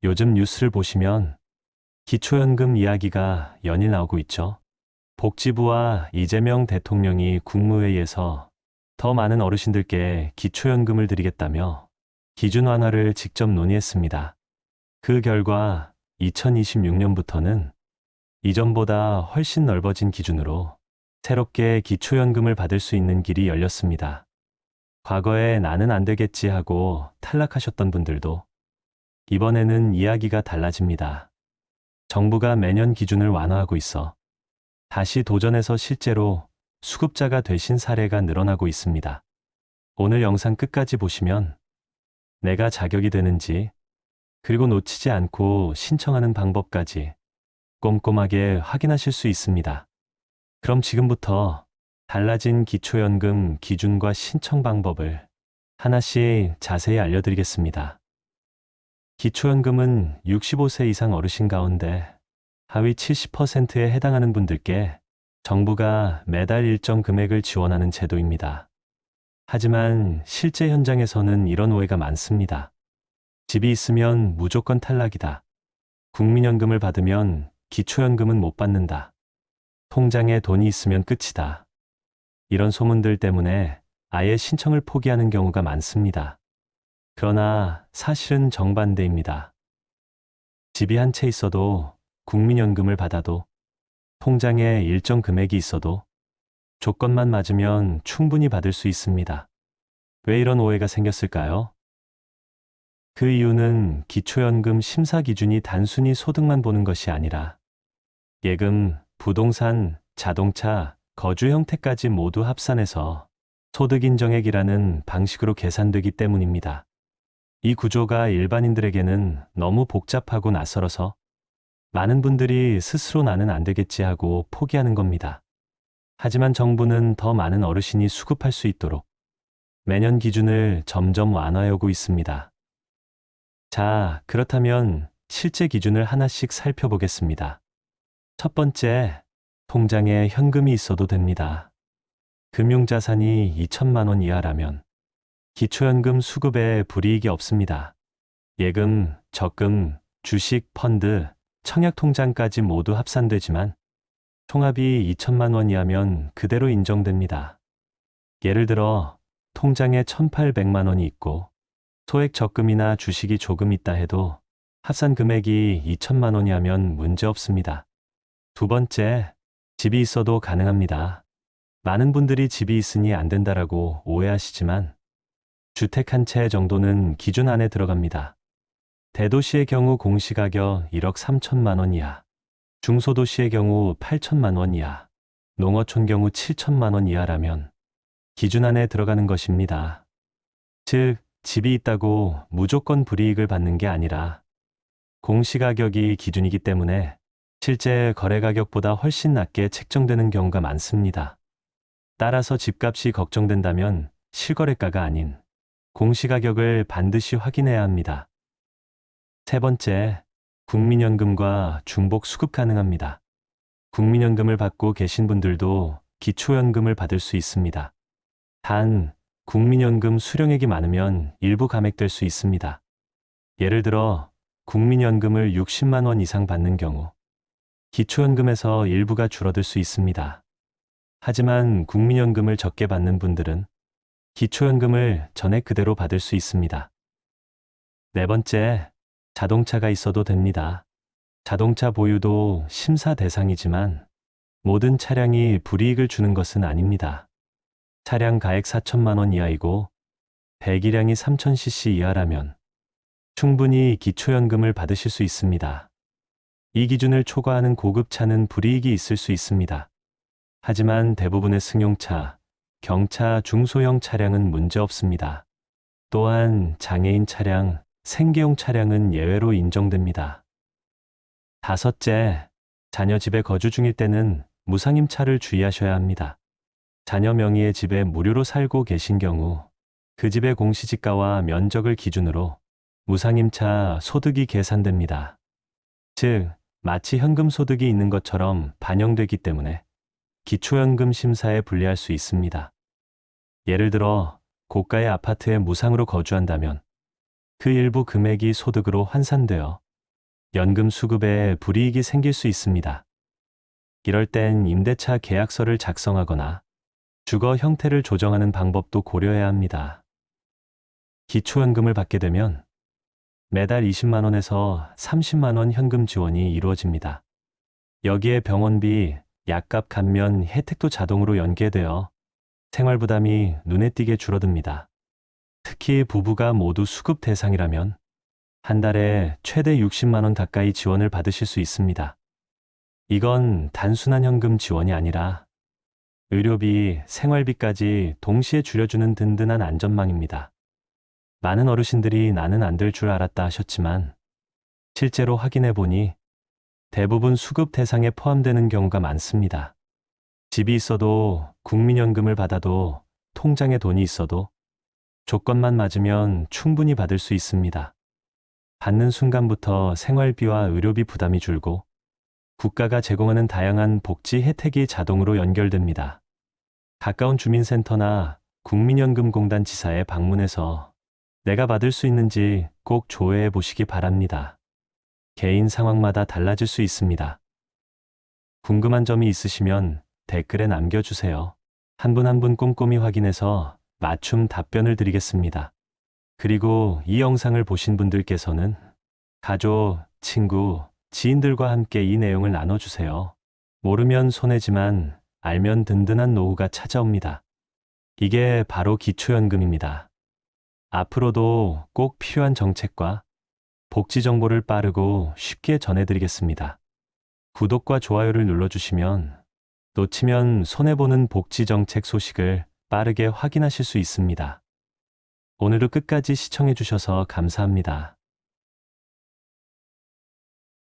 요즘 뉴스를 보시면 기초연금 이야기가 연일 나오고 있죠. 복지부와 이재명 대통령이 국무회의에서 더 많은 어르신들께 기초연금을 드리겠다며 기준 완화를 직접 논의했습니다. 그 결과 2026년부터는 이전보다 훨씬 넓어진 기준으로 새롭게 기초연금을 받을 수 있는 길이 열렸습니다. 과거에 나는 안 되겠지 하고 탈락하셨던 분들도 이번에는 이야기가 달라집니다. 정부가 매년 기준을 완화하고 있어 다시 도전해서 실제로 수급자가 되신 사례가 늘어나고 있습니다. 오늘 영상 끝까지 보시면 내가 자격이 되는지, 그리고 놓치지 않고 신청하는 방법까지 꼼꼼하게 확인하실 수 있습니다. 그럼 지금부터 달라진 기초연금 기준과 신청 방법을 하나씩 자세히 알려드리겠습니다. 기초연금은 65세 이상 어르신 가운데 하위 70%에 해당하는 분들께 정부가 매달 일정 금액을 지원하는 제도입니다. 하지만 실제 현장에서는 이런 오해가 많습니다. 집이 있으면 무조건 탈락이다. 국민연금을 받으면 기초연금은 못 받는다. 통장에 돈이 있으면 끝이다. 이런 소문들 때문에 아예 신청을 포기하는 경우가 많습니다. 그러나 사실은 정반대입니다. 집이 한 채 있어도 국민연금을 받아도 통장에 일정 금액이 있어도 조건만 맞으면 충분히 받을 수 있습니다. 왜 이런 오해가 생겼을까요? 그 이유는 기초연금 심사 기준이 단순히 소득만 보는 것이 아니라 예금, 부동산, 자동차, 거주 형태까지 모두 합산해서 소득 인정액이라는 방식으로 계산되기 때문입니다. 이 구조가 일반인들에게는 너무 복잡하고 낯설어서 많은 분들이 스스로 나는 안 되겠지 하고 포기하는 겁니다. 하지만 정부는 더 많은 어르신이 수급할 수 있도록 매년 기준을 점점 완화하고 있습니다. 자, 그렇다면 실제 기준을 하나씩 살펴보겠습니다. 첫 번째, 통장에 현금이 있어도 됩니다. 금융자산이 2천만 원 이하라면 기초연금 수급에 불이익이 없습니다. 예금, 적금, 주식, 펀드, 청약통장까지 모두 합산되지만 총합이 2천만 원 이하면 그대로 인정됩니다. 예를 들어 통장에 1,800만 원이 있고 소액 적금이나 주식이 조금 있다 해도 합산 금액이 2천만 원이 하면 문제 없습니다. 두 번째, 집이 있어도 가능합니다. 많은 분들이 집이 있으니 안 된다라고 오해하시지만 주택 한 채 정도는 기준 안에 들어갑니다. 대도시의 경우 공시가격 1억 3천만 원 이하, 중소도시의 경우 8천만 원 이하, 농어촌 경우 7천만 원 이하라면 기준 안에 들어가는 것입니다. 즉, 집이 있다고 무조건 불이익을 받는 게 아니라 공시가격이 기준이기 때문에 실제 거래가격보다 훨씬 낮게 책정되는 경우가 많습니다. 따라서 집값이 걱정된다면 실거래가가 아닌 공시가격을 반드시 확인해야 합니다. 세 번째, 국민연금과 중복 수급 가능합니다. 국민연금을 받고 계신 분들도 기초연금을 받을 수 있습니다. 단, 국민연금 수령액이 많으면 일부 감액될 수 있습니다. 예를 들어 국민연금을 60만 원 이상 받는 경우 기초연금에서 일부가 줄어들 수 있습니다. 하지만 국민연금을 적게 받는 분들은 기초연금을 전액 그대로 받을 수 있습니다. 네 번째, 자동차가 있어도 됩니다. 자동차 보유도 심사 대상이지만 모든 차량이 불이익을 주는 것은 아닙니다. 차량 가액 4천만 원 이하이고 배기량이 3000cc 이하라면 충분히 기초연금을 받으실 수 있습니다. 이 기준을 초과하는 고급차는 불이익이 있을 수 있습니다. 하지만 대부분의 승용차, 경차, 중소형 차량은 문제 없습니다. 또한 장애인 차량, 생계용 차량은 예외로 인정됩니다. 다섯째, 자녀 집에 거주 중일 때는 무상임차를 주의하셔야 합니다. 자녀 명의의 집에 무료로 살고 계신 경우 그 집의 공시지가와 면적을 기준으로 무상임차 소득이 계산됩니다. 즉, 마치 현금 소득이 있는 것처럼 반영되기 때문에 기초연금 심사에 불리할 수 있습니다. 예를 들어 고가의 아파트에 무상으로 거주한다면 그 일부 금액이 소득으로 환산되어 연금 수급에 불이익이 생길 수 있습니다. 이럴 땐 임대차 계약서를 작성하거나 주거 형태를 조정하는 방법도 고려해야 합니다. 기초연금을 받게 되면 매달 20만 원에서 30만 원 현금 지원이 이루어집니다. 여기에 병원비, 약값 감면 혜택도 자동으로 연계되어 생활 부담이 눈에 띄게 줄어듭니다. 특히 부부가 모두 수급 대상이라면 한 달에 최대 60만 원 가까이 지원을 받으실 수 있습니다. 이건 단순한 현금 지원이 아니라 의료비, 생활비까지 동시에 줄여주는 든든한 안전망입니다. 많은 어르신들이 나는 안 될 줄 알았다 하셨지만 실제로 확인해 보니 대부분 수급 대상에 포함되는 경우가 많습니다. 집이 있어도 국민연금을 받아도 통장에 돈이 있어도 조건만 맞으면 충분히 받을 수 있습니다. 받는 순간부터 생활비와 의료비 부담이 줄고 국가가 제공하는 다양한 복지 혜택이 자동으로 연결됩니다. 가까운 주민센터나 국민연금공단 지사에 방문해서 내가 받을 수 있는지 꼭 조회해 보시기 바랍니다. 개인 상황마다 달라질 수 있습니다. 궁금한 점이 있으시면 댓글에 남겨주세요. 한 분 한 분 꼼꼼히 확인해서 맞춤 답변을 드리겠습니다. 그리고 이 영상을 보신 분들께서는 가족, 친구, 지인들과 함께 이 내용을 나눠주세요. 모르면 손해지만 알면 든든한 노후가 찾아옵니다. 이게 바로 기초연금입니다. 앞으로도 꼭 필요한 정책과 복지 정보를 빠르고 쉽게 전해드리겠습니다. 구독과 좋아요를 눌러주시면 놓치면 손해보는 복지 정책 소식을 빠르게 확인하실 수 있습니다. 오늘도 끝까지 시청해주셔서 감사합니다.